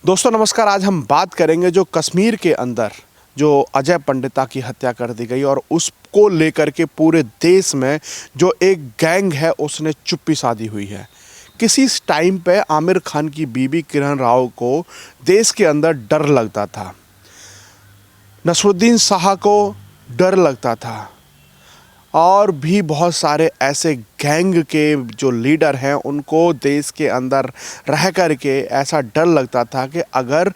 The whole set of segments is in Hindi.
दोस्तों नमस्कार। आज हम बात करेंगे जो कश्मीर के अंदर जो अजय पंडिता की हत्या कर दी गई और उसको लेकर के पूरे देश में जो एक गैंग है उसने चुप्पी साधी हुई है। किसी टाइम पे आमिर खान की बीवी किरण राव को देश के अंदर डर लगता था, नसरुद्दीन शाह को डर लगता था और भी बहुत सारे ऐसे गैंग के जो लीडर हैं उनको देश के अंदर रह कर के ऐसा डर लगता था कि अगर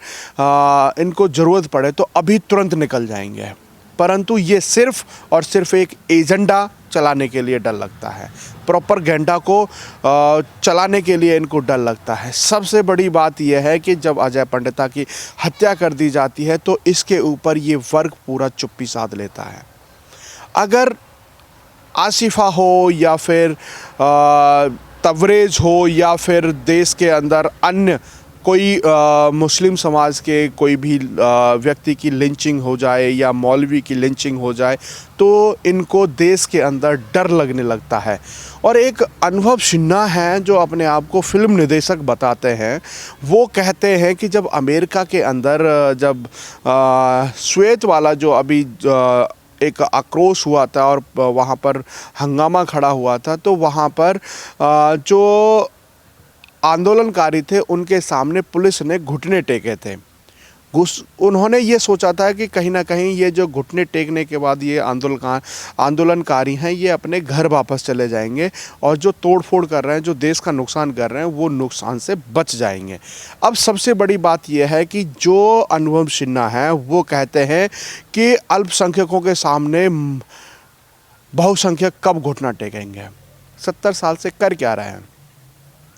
इनको ज़रूरत पड़े तो अभी तुरंत निकल जाएंगे। परंतु ये सिर्फ़ और सिर्फ एक एजेंडा चलाने के लिए डर लगता है, प्रोपेगेंडा को चलाने के लिए इनको डर लगता है। सबसे बड़ी बात यह है कि जब अजय पंडिता की हत्या कर दी जाती है तो इसके ऊपर ये वर्ग पूरा चुप्पी साध लेता है। अगर आसिफा हो या फिर तवरेज़ हो या फिर देश के अंदर अन्य कोई मुस्लिम समाज के कोई भी व्यक्ति की लिंचिंग हो जाए या मौलवी की लिंचिंग हो जाए तो इनको देश के अंदर डर लगने लगता है। और एक अनुभव सिन्हा हैं जो अपने आप को फिल्म निर्देशक बताते हैं, वो कहते हैं कि जब अमेरिका के अंदर जब श्वेत वाला जो अभी एक आक्रोश हुआ था और वहाँ पर हंगामा खड़ा हुआ था, तो वहाँ पर जो आंदोलनकारी थे उनके सामने पुलिस ने घुटने टेके थे। उन्होंने ये सोचा था कि कहीं ना कहीं ये जो घुटने टेकने के बाद ये आंदोलनकारी हैं ये अपने घर वापस चले जाएंगे और जो तोड़फोड़ कर रहे हैं, जो देश का नुकसान कर रहे हैं, वो नुकसान से बच जाएंगे। अब सबसे बड़ी बात यह है कि जो अनुभव सिन्हा हैं वो कहते हैं कि अल्पसंख्यकों के सामने बहुसंख्यक कब घुटना टेकेंगे। 70 साल से कर क्या रहे हैं,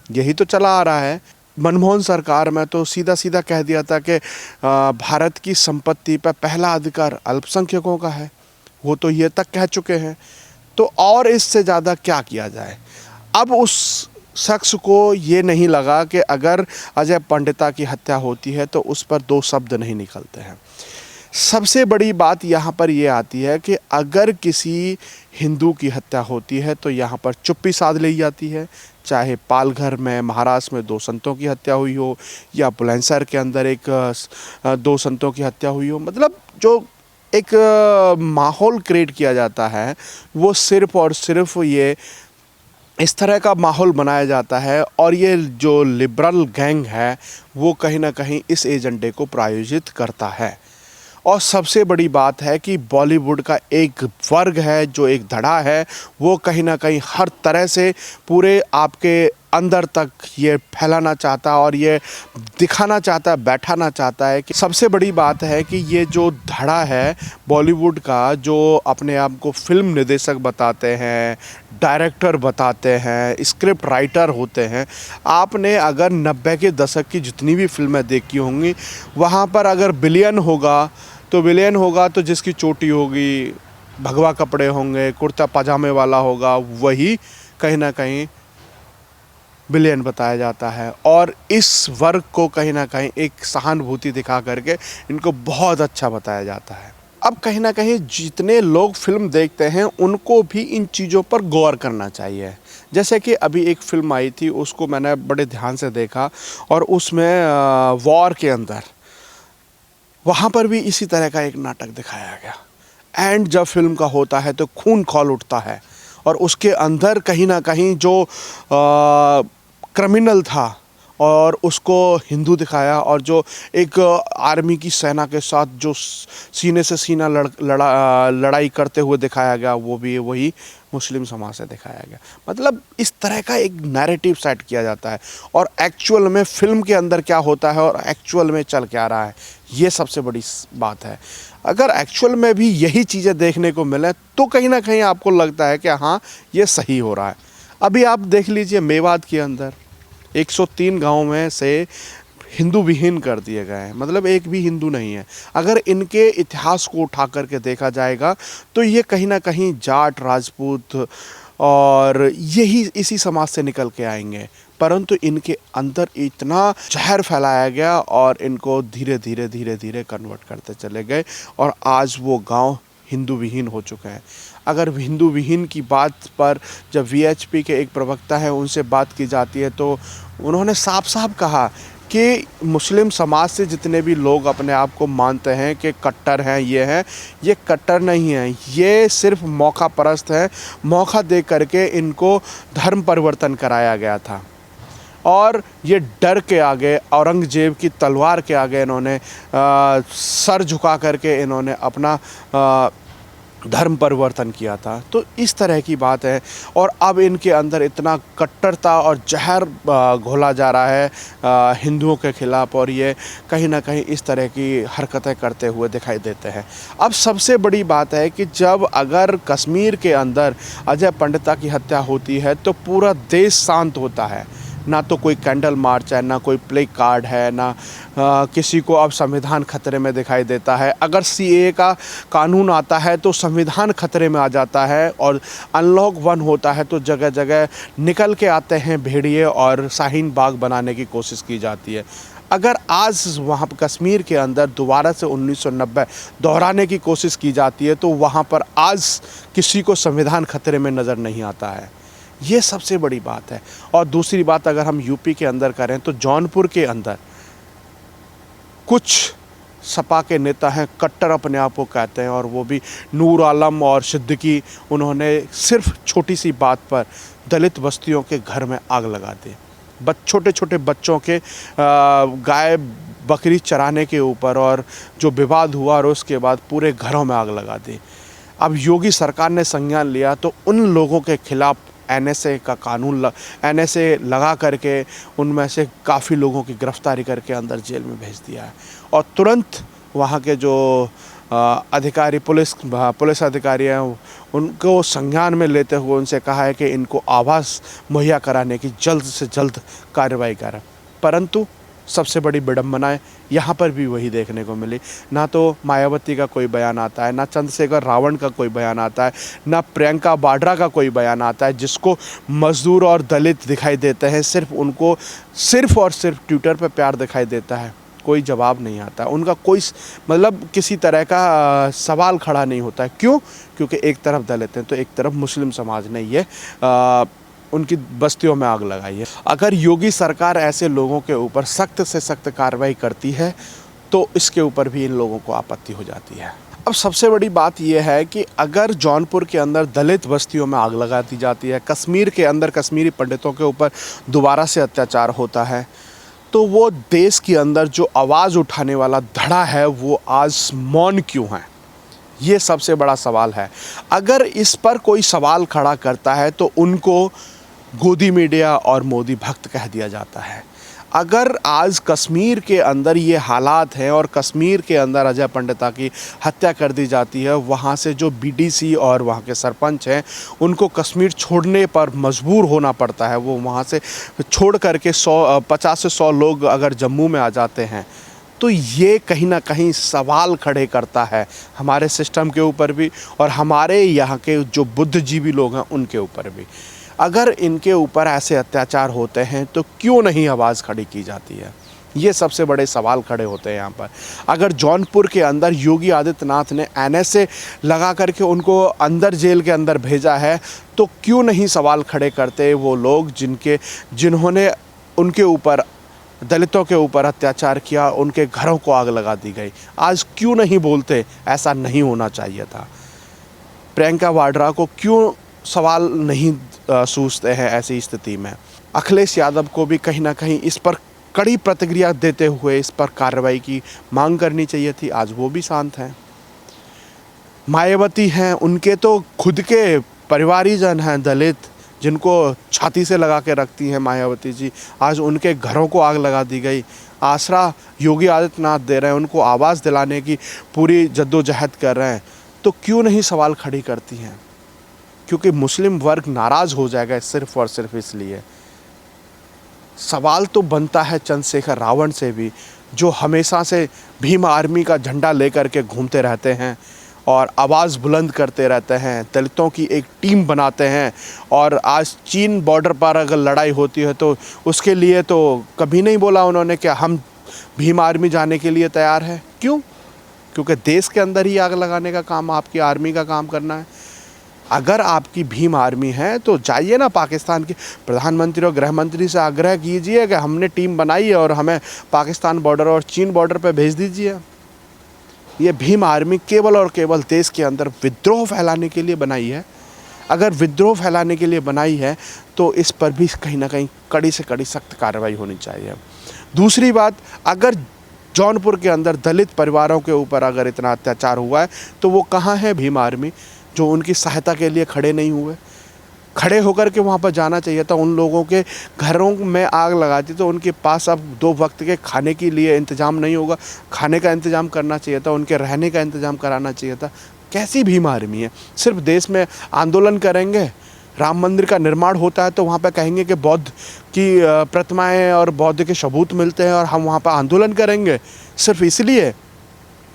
यही तो चला आ रहा है। मनमोहन सरकार में तो सीधा सीधा कह दिया था कि भारत की संपत्ति पर पहला अधिकार अल्पसंख्यकों का है, वो तो ये तक कह चुके हैं। तो और इससे ज़्यादा क्या किया जाए। अब उस शख्स को ये नहीं लगा कि अगर अजय पंडिता की हत्या होती है तो उस पर 2 शब्द नहीं निकलते हैं। सबसे बड़ी बात यहाँ पर ये आती है कि अगर किसी हिंदू की हत्या होती है तो यहाँ पर चुप्पी साध ली जाती है। चाहे पालघर में महाराष्ट्र में 2 संतों की हत्या हुई हो या बुलंदशहर के अंदर 2 संतों की हत्या हुई हो, मतलब जो एक माहौल क्रिएट किया जाता है वो सिर्फ़ और सिर्फ ये इस तरह का माहौल बनाया जाता है। और ये जो लिबरल गैंग है वो कहीं ना कहीं इस एजेंडे को प्रायोजित करता है। और सबसे बड़ी बात है कि बॉलीवुड का एक वर्ग है, जो एक धड़ा है, वो कहीं ना कहीं हर तरह से पूरे आपके अंदर तक ये फैलाना चाहता है और ये दिखाना चाहता है, बैठाना चाहता है कि सबसे बड़ी बात है कि ये जो धड़ा है बॉलीवुड का, जो अपने आप को फिल्म निर्देशक बताते हैं, डायरेक्टर बताते हैं, स्क्रिप्ट राइटर होते हैं, आपने अगर 90 के दशक की जितनी भी फिल्में देखी होंगी वहाँ पर अगर विलेन होगा तो जिसकी चोटी होगी, भगवा कपड़े होंगे, कुर्ता पजामे वाला होगा, वही कहीं ना कहीं विलेन बताया जाता है। और इस वर्ग को कहीं ना कहीं एक सहानुभूति दिखा करके इनको बहुत अच्छा बताया जाता है। अब कहीं ना कहीं जितने लोग फिल्म देखते हैं उनको भी इन चीज़ों पर गौर करना चाहिए। जैसे कि अभी एक फिल्म आई थी, उसको मैंने बड़े ध्यान से देखा और उसमें वॉर के अंदर वहाँ पर भी इसी तरह का एक नाटक दिखाया गया। एंड जब फिल्म का होता है तो खून खौल उठता है और उसके अंदर कहीं ना कहीं जो क्रिमिनल था और उसको हिंदू दिखाया और जो एक आर्मी की सेना के साथ जो सीने से सीना लड़ाई करते हुए दिखाया गया, वो भी वही मुस्लिम समाज से दिखाया गया। मतलब इस तरह का एक नैरेटिव सेट किया जाता है और एक्चुअल में फिल्म के अंदर क्या होता है और एक्चुअल में चल क्या रहा है, ये सबसे बड़ी बात है। अगर एक्चुअल में भी यही चीज़ें देखने को मिले तो कहीं ना कहीं आपको लगता है कि हाँ ये सही हो रहा है। अभी आप देख लीजिए मेवात के अंदर 103 गाँव में से हिंदू विहीन कर दिए गए हैं, मतलब एक भी हिंदू नहीं है। अगर इनके इतिहास को उठा करके देखा जाएगा तो ये कहीं ना कहीं जाट, राजपूत और यही इसी समाज से निकल के आएंगे, परंतु इनके अंदर इतना जहर फैलाया गया और इनको धीरे धीरे धीरे धीरे कन्वर्ट करते चले गए और आज वो गांव हिंदू विहीन हो चुके हैं। अगर हिंदू विहीन की बात पर जब वीएचपी के एक प्रवक्ता है उनसे बात की जाती है तो उन्होंने साफ साफ कहा कि मुस्लिम समाज से जितने भी लोग अपने आप को मानते हैं कि कट्टर हैं, ये कट्टर नहीं हैं, ये सिर्फ मौका परस्त हैं। मौका दे करके इनको धर्म परिवर्तन कराया गया था और ये डर के आगे, औरंगजेब की तलवार के आगे इन्होंने सर झुका करके इन्होंने अपना धर्म परिवर्तन किया था। तो इस तरह की बात है और अब इनके अंदर इतना कट्टरता और जहर घोला जा रहा है हिंदुओं के ख़िलाफ़ और ये कहीं ना कहीं इस तरह की हरकतें करते हुए दिखाई देते हैं। अब सबसे बड़ी बात है कि जब अगर कश्मीर के अंदर अजय पंडिता की हत्या होती है तो पूरा देश शांत होता है। ना तो कोई कैंडल मार्च है, ना कोई प्ले कार्ड है, ना किसी को अब संविधान खतरे में दिखाई देता है। अगर सीएए का कानून आता है तो संविधान खतरे में आ जाता है और अनलॉक 1 होता है तो जगह जगह निकल के आते हैं भेड़िए और शाहीन बाग बनाने की कोशिश की जाती है। अगर आज वहाँ पर कश्मीर के अंदर दोबारा से 1990 दोहराने की कोशिश की जाती है तो वहाँ पर आज किसी को संविधान खतरे में नज़र नहीं आता है। ये सबसे बड़ी बात है। और दूसरी बात अगर हम यूपी के अंदर करें तो जौनपुर के अंदर कुछ सपा के नेता हैं, कट्टर अपने आप को कहते हैं, और वो भी नूर आलम और सिद्दीकी, उन्होंने सिर्फ छोटी सी बात पर दलित बस्तियों के घर में आग लगा दी। छोटे छोटे बच्चों के गाय बकरी चराने के ऊपर और जो विवाद हुआ और उसके बाद पूरे घरों में आग लगा दी। अब योगी सरकार ने संज्ञान लिया तो उन लोगों के खिलाफ एनएसए का कानून एनएसए लगा करके उनमें से काफ़ी लोगों की गिरफ्तारी करके अंदर जेल में भेज दिया है और तुरंत वहाँ के जो अधिकारी पुलिस अधिकारी हैं उनको संज्ञान में लेते हुए उनसे कहा है कि इनको आवास मुहैया कराने की जल्द से जल्द कार्रवाई करें। परंतु सबसे बड़ी विडंबनाएं यहाँ पर भी वही देखने को मिली। ना तो मायावती का कोई बयान आता है, ना चंद्रशेखर रावण का कोई बयान आता है, ना प्रियंका वाड्रा का कोई बयान आता है जिसको मजदूर और दलित दिखाई देते हैं। सिर्फ उनको सिर्फ और सिर्फ ट्विटर पे प्यार दिखाई देता है, कोई जवाब नहीं आता। उनका कोई मतलब किसी तरह का सवाल खड़ा नहीं होता है। क्यों? क्योंकि एक तरफ दलित हैं तो एक तरफ मुस्लिम समाज ने ये उनकी बस्तियों में आग लगाई है। अगर योगी सरकार ऐसे लोगों के ऊपर सख्त से सख्त कार्रवाई करती है तो इसके ऊपर भी इन लोगों को आपत्ति हो जाती है। अब सबसे बड़ी बात यह है कि अगर जौनपुर के अंदर दलित बस्तियों में आग लगा दी जाती है, कश्मीर के अंदर कश्मीरी पंडितों के ऊपर दोबारा से अत्याचार होता है, तो वो देश के अंदर जो आवाज़ उठाने वाला धड़ा है वो आज मौन क्यों है? ये सबसे बड़ा सवाल है। अगर इस पर कोई सवाल खड़ा करता है तो उनको गोदी मीडिया और मोदी भक्त कह दिया जाता है। अगर आज कश्मीर के अंदर ये हालात हैं और कश्मीर के अंदर अजय पंडिता की हत्या कर दी जाती है, वहाँ से जो बीडीसी और वहाँ के सरपंच हैं उनको कश्मीर छोड़ने पर मजबूर होना पड़ता है। वो वहाँ से छोड़ करके 50 से 100 लोग अगर जम्मू में आ जाते हैं तो ये कहीं ना कहीं सवाल खड़े करता है हमारे सिस्टम के ऊपर भी और हमारे यहाँ के जो बुद्धिजीवी लोग हैं उनके ऊपर भी। अगर इनके ऊपर ऐसे अत्याचार होते हैं तो क्यों नहीं आवाज़ खड़ी की जाती है? ये सबसे बड़े सवाल खड़े होते हैं यहाँ पर। अगर जौनपुर के अंदर योगी आदित्यनाथ ने एनएसए लगा करके उनको अंदर जेल के अंदर भेजा है तो क्यों नहीं सवाल खड़े करते वो लोग जिन्होंने उनके ऊपर दलितों के ऊपर अत्याचार किया, उनके घरों को आग लगा दी गई? आज क्यों नहीं बोलते? ऐसा नहीं होना चाहिए था। प्रियंका वाड्रा को क्यों सवाल नहीं सूझते हैं ऐसी स्थिति में? अखिलेश यादव को भी कहीं ना कहीं इस पर कड़ी प्रतिक्रिया देते हुए इस पर कार्रवाई की मांग करनी चाहिए थी। आज वो भी शांत हैं। मायावती हैं, उनके तो खुद के परिवारीजन हैं दलित जिनको छाती से लगा के रखती हैं मायावती जी, आज उनके घरों को आग लगा दी गई। आसरा योगी आदित्यनाथ दे रहे हैं, उनको आवाज़ दिलाने की पूरी जद्दोजहद कर रहे हैं, तो क्यों नहीं सवाल खड़ी करती हैं? क्योंकि मुस्लिम वर्ग नाराज़ हो जाएगा सिर्फ और सिर्फ इसलिए। सवाल तो बनता है चंद्रशेखर रावण से भी, जो हमेशा से भीम आर्मी का झंडा लेकर के घूमते रहते हैं और आवाज़ बुलंद करते रहते हैं, दलितों की एक टीम बनाते हैं। और आज चीन बॉर्डर पर अगर लड़ाई होती है तो उसके लिए तो कभी नहीं बोला उन्होंने कि हम भीम आर्मी जाने के लिए तैयार हैं। क्यों? क्योंकि देश के अंदर ही आग लगाने का काम आपकी आर्मी का काम करना है। अगर आपकी भीम आर्मी है तो जाइए ना पाकिस्तान के प्रधानमंत्री और गृह मंत्री से आग्रह कीजिए कि हमने टीम बनाई है और हमें पाकिस्तान बॉर्डर और चीन बॉर्डर पर भेज दीजिए। ये भीम आर्मी केवल और केवल देश के अंदर विद्रोह फैलाने के लिए बनाई है। अगर विद्रोह फैलाने के लिए बनाई है तो इस पर भी कहीं ना कहीं कड़ी से कड़ी सख्त कार्रवाई होनी चाहिए। दूसरी बात, अगर जौनपुर के अंदर दलित परिवारों के ऊपर अगर इतना अत्याचार हुआ है तो वो कहाँ है भीम आर्मी जो उनकी सहायता के लिए खड़े नहीं हुए? खड़े होकर के वहाँ पर जाना चाहिए था। उन लोगों के घरों में आग लगाती तो उनके पास अब 2 वक्त के खाने के लिए इंतज़ाम नहीं होगा, खाने का इंतज़ाम करना चाहिए था, उनके रहने का इंतज़ाम कराना चाहिए था। कैसी भीम आर्मी है? सिर्फ देश में आंदोलन करेंगे, राम मंदिर का निर्माण होता है तो वहाँ पर कहेंगे कि बौद्ध की प्रतिमाएँ और बौद्ध के सबूत मिलते हैं और हम वहाँ पर आंदोलन करेंगे। सिर्फ इसलिए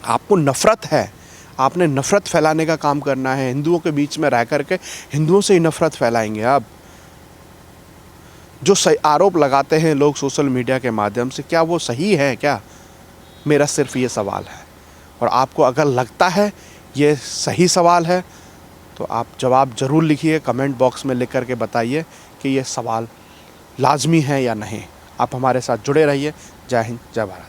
आपको नफ़रत है, आपने नफ़रत फैलाने का काम करना है। हिंदुओं के बीच में रह कर के हिंदुओं से ही नफ़रत फैलाएंगे आप। जो सही आरोप लगाते हैं लोग सोशल मीडिया के माध्यम से, क्या वो सही है क्या? मेरा सिर्फ ये सवाल है। और आपको अगर लगता है ये सही सवाल है तो आप जवाब ज़रूर लिखिए, कमेंट बॉक्स में लिख कर के बताइए कि ये सवाल लाजमी है या नहीं। आप हमारे साथ जुड़े रहिए। जय हिंद, जय भारत।